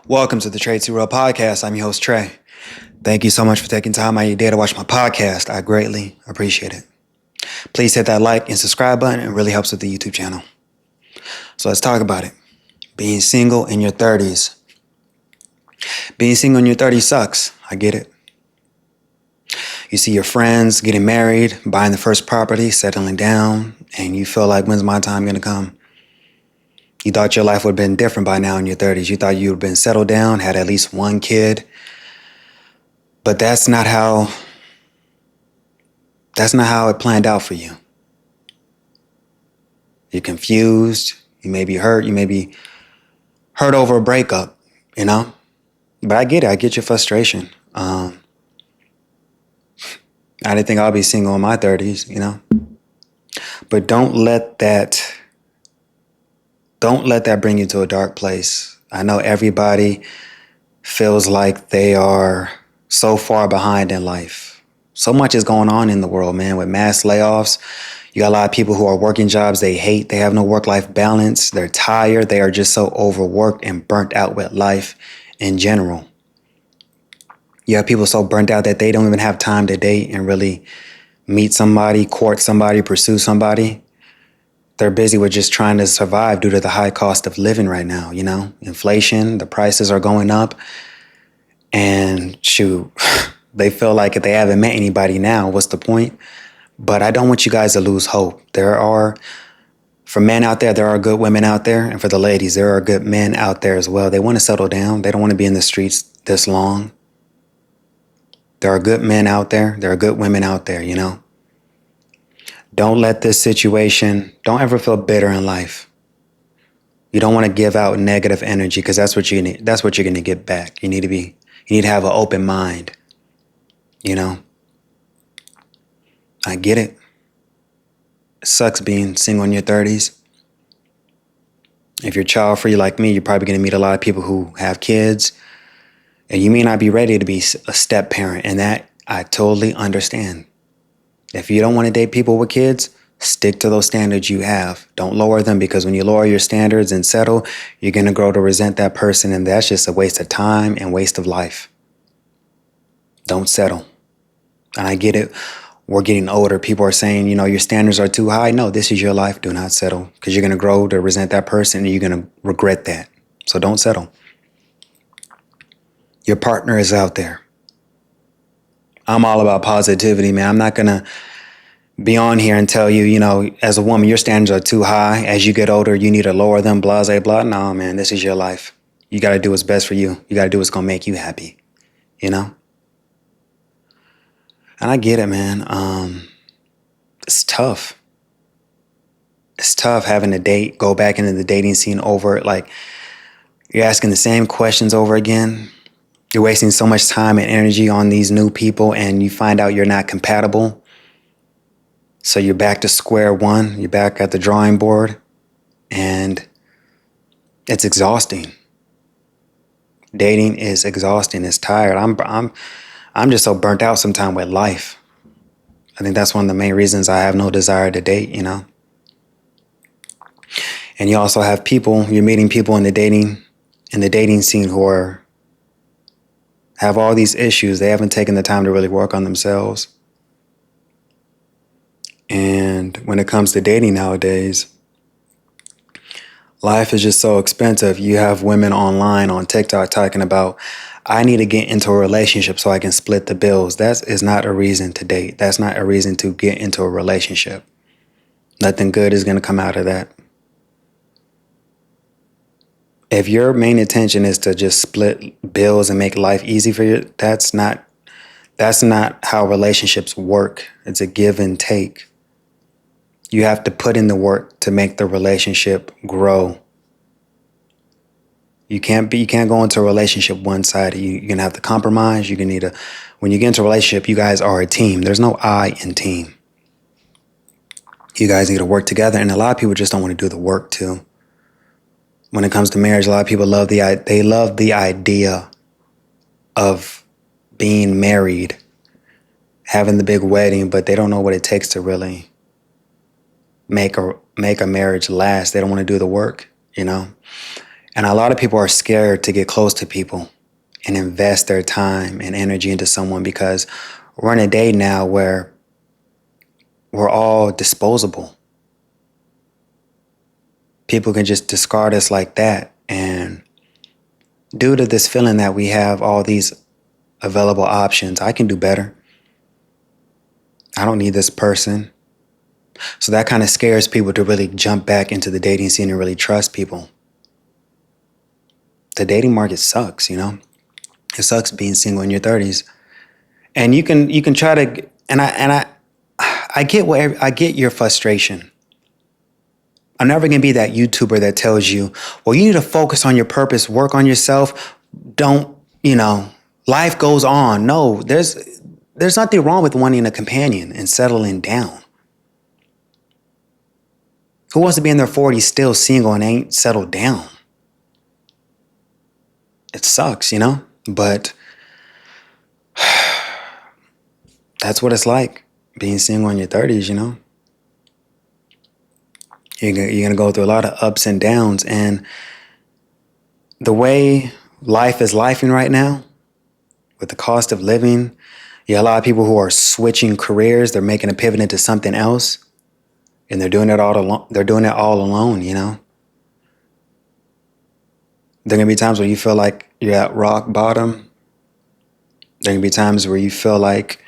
Welcome to the Trade to Real podcast. I'm your host, Trey. Thank you so much for taking time out of your day to watch my podcast. I greatly appreciate it. Please hit that like and subscribe button. It really helps with the YouTube channel. So let's talk about it. Being single in your 30s. Being single in your 30s sucks. I get it. You see your friends getting married, buying the first property, settling down, and you feel like, when's my time going to come? You thought your life would have been different by now in your 30s. You thought you would have been settled down, had at least one kid. But that's not how it planned out for you. You're confused. You may be hurt. You may be hurt over a breakup, But I get it. I get your frustration. I didn't think I'll be single in my 30s, But don't let that bring you to a dark place. I know everybody feels like they are so far behind in life. So much is going on in the world, man, with mass layoffs. You got a lot of people who are working jobs they hate. They have no work-life balance. They're tired. They are just so overworked and burnt out with life in general. You have people so burnt out that they don't even have time to date and really meet somebody, court somebody, pursue somebody. They're busy with just trying to survive due to the high cost of living right now, Inflation, the prices are going up. And shoot, they feel like if they haven't met anybody now, what's the point? But I don't want you guys to lose hope. For men out there are good women out there. And for the ladies, there are good men out there as well. They want to settle down. They don't want to be in the streets this long. There are good men out there. There are good women out there, Don't let this situation, don't ever feel bitter in life. You don't want to give out negative energy because that's what you need. That's what you're going to get back. You need to have an open mind, I get it. It sucks being single in your 30s. If you're child free like me, you're probably going to meet a lot of people who have kids. And you may not be ready to be a step parent. And that I totally understand. If you don't want to date people with kids, stick to those standards you have. Don't lower them, because when you lower your standards and settle, you're going to grow to resent that person. And that's just a waste of time and waste of life. Don't settle. And I get it. We're getting older. People are saying, your standards are too high. No, this is your life. Do not settle, because you're going to grow to resent that person and you're going to regret that. So don't settle. Your partner is out there. I'm all about positivity, man. I'm not going to be on here and tell you, as a woman, your standards are too high. As you get older, you need to lower them, blah, blah, blah. No, man, this is your life. You got to do what's best for you. You got to do what's going to make you happy, And I get it, man. It's tough. It's tough having to date, go back into the dating scene over. Like, you're asking the same questions over again. You're wasting so much time and energy on these new people, and you find out you're not compatible. So you're back to square one. You're back at the drawing board, and it's exhausting. Dating is exhausting. It's tired. I'm just so burnt out sometimes with life. I think that's one of the main reasons I have no desire to date, And you also have you're meeting people in the dating scene who have all these issues. They haven't taken the time to really work on themselves. And when it comes to dating nowadays, life is just so expensive. You have women online on TikTok talking about, I need to get into a relationship so I can split the bills. That is not a reason to date. That's not a reason to get into a relationship. Nothing good is going to come out of that. If your main intention is to just split bills and make life easy for you, that's not how relationships work. It's a give and take. You have to put in the work to make the relationship grow. You can't go into a relationship one-sided. You're going to have to compromise. When you get into a relationship, you guys are a team. There's no I in team. You guys need to work together. And a lot of people just don't want to do the work too. When it comes to marriage, a lot of people love the idea of being married, having the big wedding, but they don't know what it takes to really make a marriage last. They don't want to do the work, And And a lot of people are scared to get close to people and invest their time and energy into someone because we're in a day now where we're all disposable. People can just discard us like that. And due to this feeling that we have all these available options, I can do better. I don't need this person. So that kind of scares people to really jump back into the dating scene and really trust people. The dating market sucks, you know? It sucks being single in your 30s. And you can try to I get your frustration. I'm never going to be that YouTuber that tells you, well, you need to focus on your purpose, work on yourself. Don't, life goes on. No, there's nothing wrong with wanting a companion and settling down. Who wants to be in their 40s still single and ain't settled down? It sucks, but that's what it's like being single in your 30s, You're going to go through a lot of ups and downs. And the way life is lifing right now, with the cost of living, you have a lot of people who are switching careers. They're making a pivot into something else. And they're doing it all alone. They're doing it all alone, There are going to be times where you feel like you're at rock bottom. There are going to be times where you feel like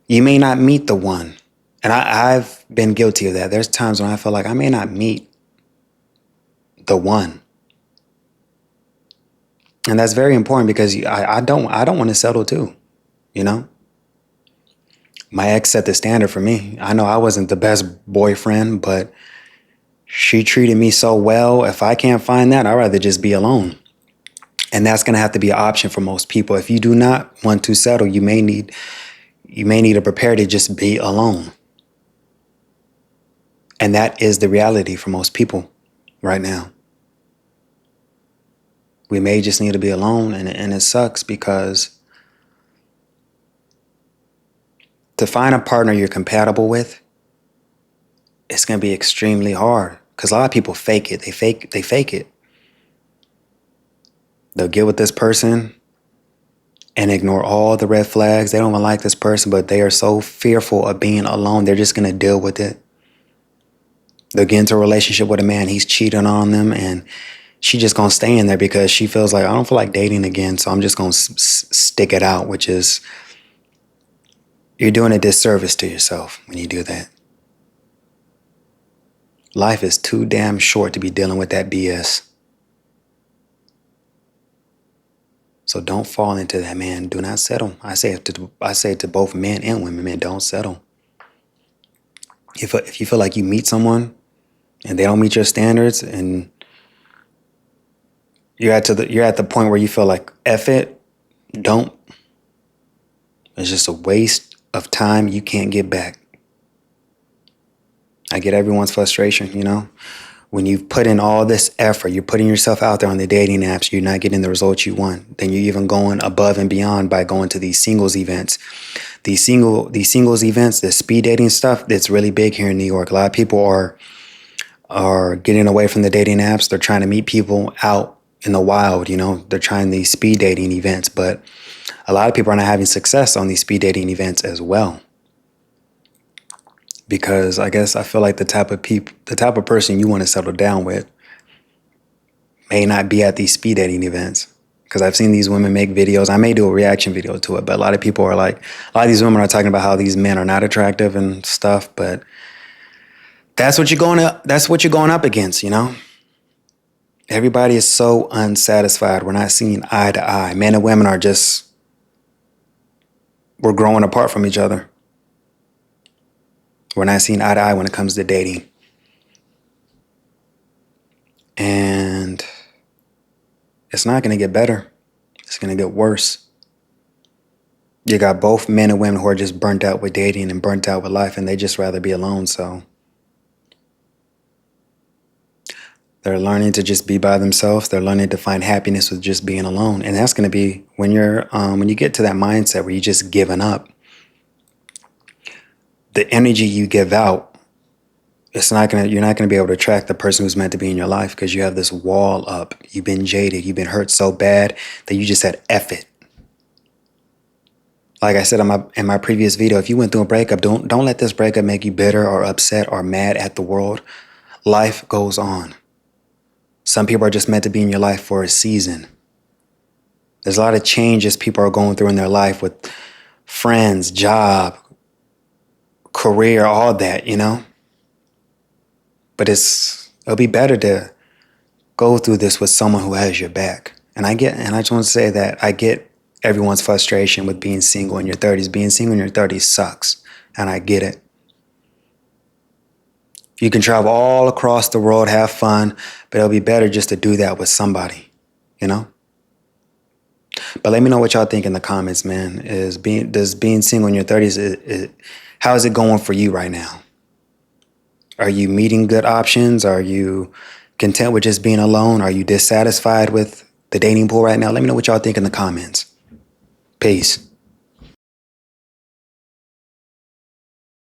you may not meet the one. And I've been guilty of that. There's times when I feel like I may not meet the one. And that's very important because I don't want to settle too, My ex set the standard for me. I know I wasn't the best boyfriend, but she treated me so well. If I can't find that, I'd rather just be alone. And that's going to have to be an option for most people. If you do not want to settle, you may need to prepare to just be alone. And that is the reality for most people right now. We may just need to be alone, and it sucks because to find a partner you're compatible with, it's going to be extremely hard because a lot of people fake it. They fake it. They'll get with this person and ignore all the red flags. They don't even like this person, but they are so fearful of being alone. They're just going to deal with it. They'll get into a relationship with a man. He's cheating on them, and she just going to stay in there because she feels like, I don't feel like dating again, so I'm just going to stick it out, which is, you're doing a disservice to yourself when you do that. Life is too damn short to be dealing with that BS. So don't fall into that, man. Do not settle. I say to both men and women, man, don't settle. If you feel like you meet someone and they don't meet your standards, and you're at the point where you feel like, F it, don't. It's just a waste of time you can't get back. I get everyone's frustration, When you've put in all this effort, you're putting yourself out there on the dating apps, you're not getting the results you want. Then you're even going above and beyond by going to these singles events. These singles events, the speed dating stuff, that's really big here in New York. A lot of people are getting away from the dating apps. They're trying to meet people out in the wild, They're trying these speed dating events, but a lot of people are not having success on these speed dating events as well. Because I feel like the type of person you want to settle down with may not be at these speed dating events. Because I've seen these women make videos. I may do a reaction video to it, but a lot of people are like, a lot of these women are talking about how these men are not attractive and stuff. But that's what you're going up against, Everybody is so unsatisfied. We're not seeing eye to eye. Men and women we're growing apart from each other. We're not seeing eye to eye when it comes to dating. And it's not going to get better. It's going to get worse. You got both men and women who are just burnt out with dating and burnt out with life, and they just rather be alone. So they're learning to just be by themselves. They're learning to find happiness with just being alone. And that's going to be when you get to that mindset where you're just giving up. The energy you give out you're not gonna be able to attract the person who's meant to be in your life because you have this wall up. You've been jaded. You've been hurt so bad that you just said F it. Like I said in my previous video, if you went through a breakup, don't let this breakup make you bitter or upset or mad at the world. Life goes on. Some people are just meant to be in your life for a season. There's a lot of changes people are going through in their life with friends, job, career, all that, you know? But it'll be better to go through this with someone who has your back. And I just want to say that I get everyone's frustration with being single in your 30s. Being single in your 30s sucks, and I get it. You can travel all across the world, have fun, but it'll be better just to do that with somebody, you know? But let me know what y'all think in the comments, man. Does being single in your 30s, how is it going for you right now? Are you meeting good options? Are you content with just being alone? Are you dissatisfied with the dating pool right now? Let me know what y'all think in the comments. Peace.